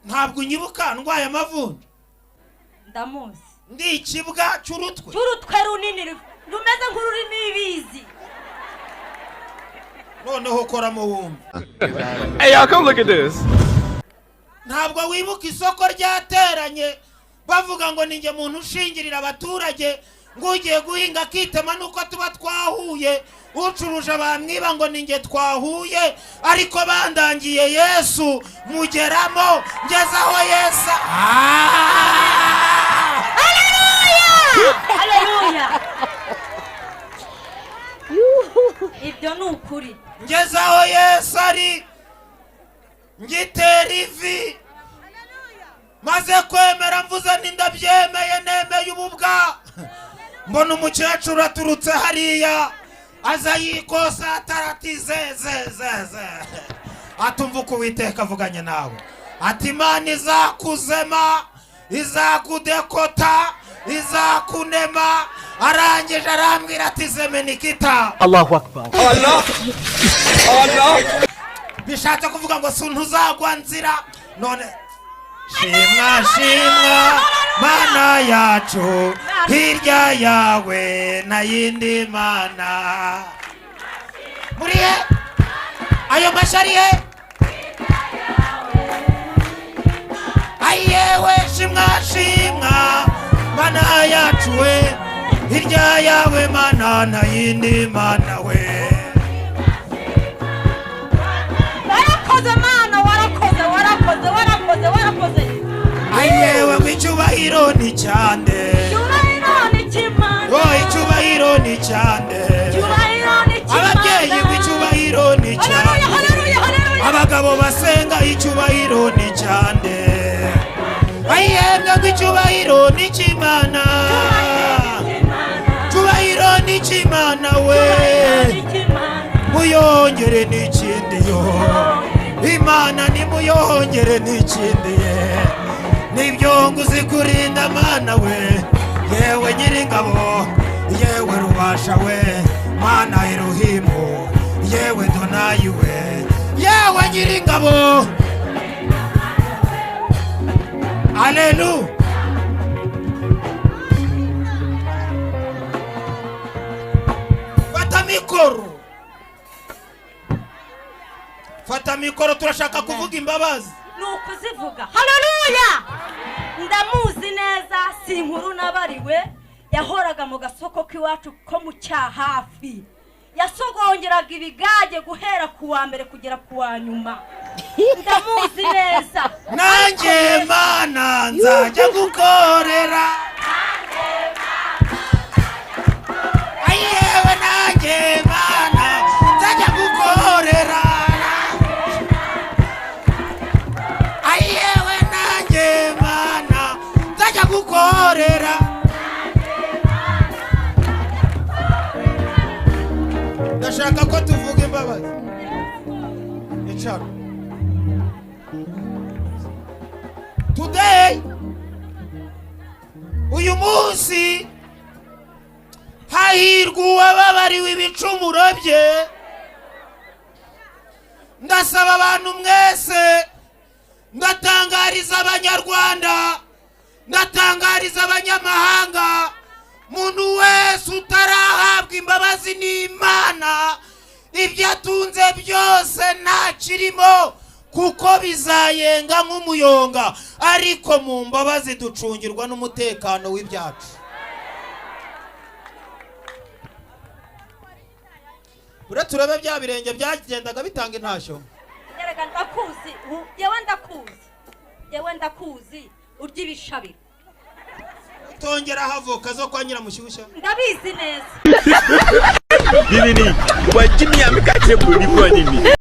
ntabwo unyibuka ndwaye amavunja. Ndamuzi. Ndi ikibwa cy'urutwe. Cy'urutwe runini rumeze nk'ururimi ibizi. Noneho koramo wumva. Hey y'all, come look at this. Ntabwo wibuka isoko ryateranye bavuga ngo ninjye muntu ushingirira abaturage ngo ugiye guhinga akitema nuko tuba twahuye ucuruje abamwiba ngo ninjye twahuye ariko bandangiye Yesu mugeramo ngezaho Yesu. Haleluya. Ibyo ni ukuri. Ngezaho Yesu ari ngitera ivi maze kwemera mvuze nindabyemeye nemeye ububwa mbona umukecuru aturutse hariya aza yikosa ataratize atumva uko Uwiteka avuganye nawe ati Imana izakuzema izakudekota izakunema arangije arambwira ati zeme Nikita. Allahu Akbar. Allah. Bishatse kuvuga ngo ntuzagwa nzira none shimwa Mana yacu hirya yawe na yindi mana muriye ayo mashariye ayewe shimwa Mana yacu we hirya yawe mana na yindi mana we. Warakoze. Ayewe w'icyubahiro ni cyande. Icyubahiro ni cyande. Ababyeyi w'icyubahiro ni cyande. Abagabo basenga icyubahiro ni cyande. Ayemwe w'icyubahiro ni kimana. Cyubahiro ni kimana we. Muyongere ni kindi yo. Imana ni muyongere ni kindi ye. Nibyo nguzi kurinda Mana we. Yewe Nyiringabo, yewe Rubasha we. Mana Elohimu, yewe Donayi we. Yewe Nyiringabo. Haleluya. Fata mikoro turashaka kuvuga imbabazi. Nukuzivuga. Haleluya. Ndamuzi neza si inkuru nabariwe yahoraga mu gasoko k'iwacu ko mu cyahafi. Yasogongeraga ibigage guhera ku wa mbere kugera ku wa nyuma. Ndamuzi neza. Nanjye Mana nzajya gukorera. Ayewe nanjye Mana nzajya gukorera. Ayewe nanjye Mana nzajya gukorera. Ndashaka ko tuvuga imbabazi. Icara. Today uyu munsi hahirwa uwababariwe ibicumuro bye. Ndasaba abantu mwese, ndatangariza abanyarwanda, ndatangariza abanyamahanga, muntu wese utarahabwa imbabazi n'Imana ibyo atunze byose ntakirimo kuko bizayenga nk'umuyonga ariko mu mbabazi ducungirwa n'umutekano w'ibyacu. Bure turebe bya birenge byagendaga bitanga intashyo. Yerega ndakuzi, yewe ndakuzi urya ibishabiro. Tongera havuka zo kwa Nyiramushyushya. Ndabizi neza. Nini wajini amekate buri kwa nini?